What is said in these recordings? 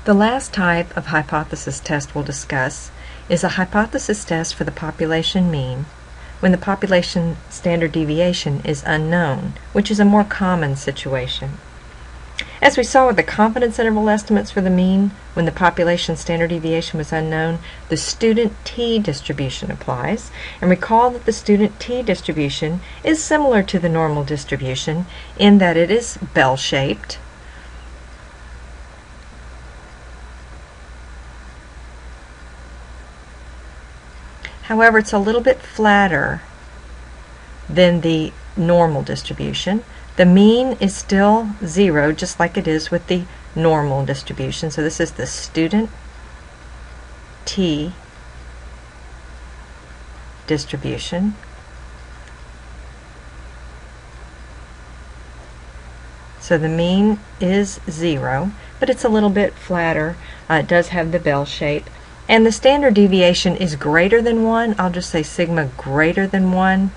The last type of hypothesis test we'll discuss is a hypothesis test for the population mean when the population standard deviation is unknown, which is a more common situation. As we saw with the confidence interval estimates for the mean, when the population standard deviation was unknown, the student t distribution applies. And recall that the student t distribution is similar to the normal distribution in that it is bell-shaped. However, it's a little bit flatter than the normal distribution. The mean is still 0, just like it is with the normal distribution. So this is the student t distribution. So the mean is 0, but it's a little bit flatter. It does have the bell shape. And the standard deviation is greater than 1. I'll just say sigma greater than 1.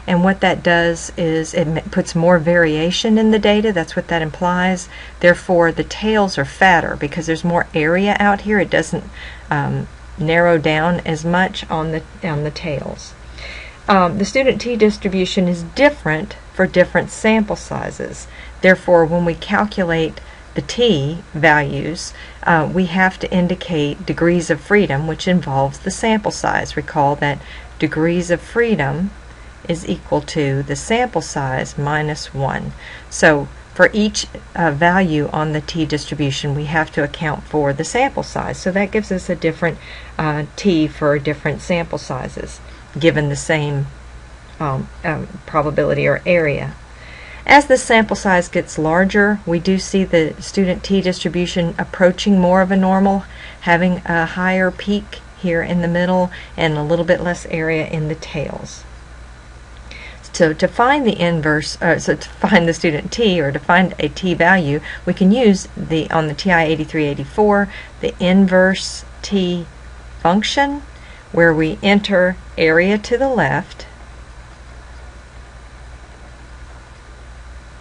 And what that does is it puts more variation in the data. That's what that implies. Therefore, the tails are fatter because there's more area out here. It doesn't narrow down as much on the tails. The student t distribution is different for different sample sizes. Therefore, when we calculate the t values, we have to indicate degrees of freedom, which involves the sample size. Recall that degrees of freedom is equal to the sample size minus 1. So for each value on the t distribution, we have to account for the sample size. So that gives us a different t for different sample sizes, given the same probability or area. As the sample size gets larger, we do see the student t distribution approaching more of a normal, having a higher peak here in the middle and a little bit less area in the tails. So to find the inverse, so to find the student t, or to find a t value, we can use on the TI 8384 the inverse t function, where we enter area to the left,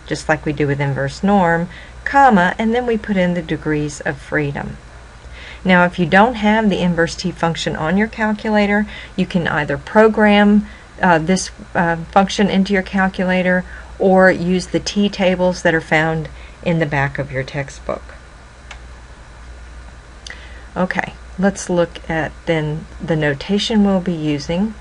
just like we do with inverse norm, comma, and then we put in the degrees of freedom. Now, if you don't have the inverse t function on your calculator, you can either program this function into your calculator or use the t tables that are found in the back of your textbook. Okay, let's look at then the notation we'll be using.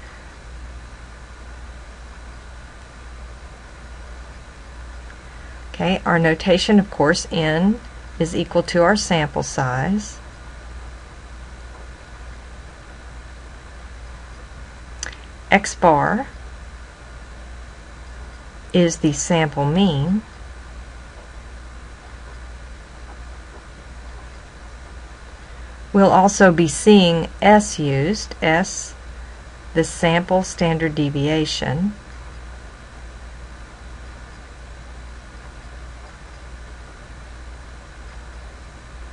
Okay, our notation, of course, n is equal to our sample size. X bar is the sample mean. We'll also be seeing S used, S, the sample standard deviation.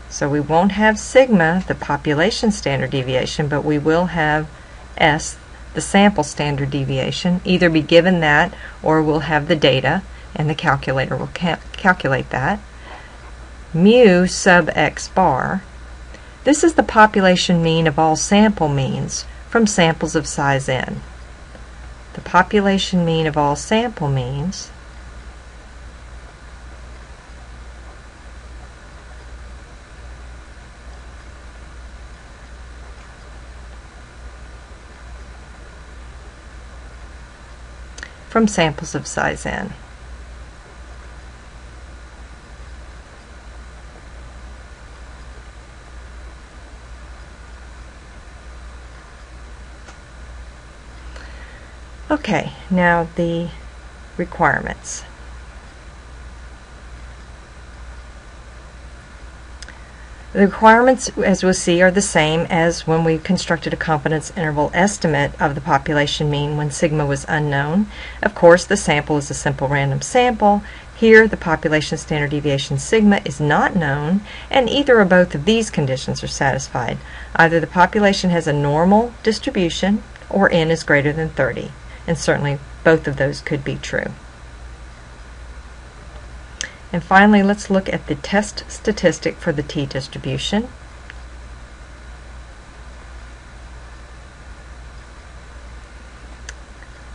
So we won't have sigma, the population standard deviation, but we will have S, the sample standard deviation. Either be given that, or we'll have the data and the calculator will calculate that. Mu sub x bar, this is the population mean of all sample means from samples of size n. The population mean of all sample means from samples of size n. Okay, now the requirements. The requirements, as we'll see, are the same as when we constructed a confidence interval estimate of the population mean when sigma was unknown. Of course, the sample is a simple random sample. Here, the population standard deviation sigma is not known, and either or both of these conditions are satisfied. Either the population has a normal distribution, or n is greater than 30, and certainly both of those could be true. And finally, let's look at the test statistic for the t-distribution.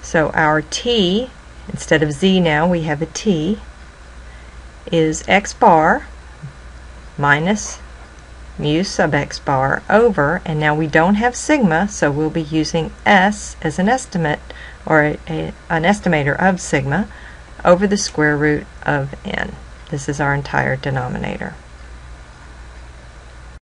So our t, instead of z now, we have a t, is x bar minus mu sub x bar over, and now we don't have sigma, so we'll be using s as an estimate, or an estimator of sigma, over the square root of n. This is our entire denominator.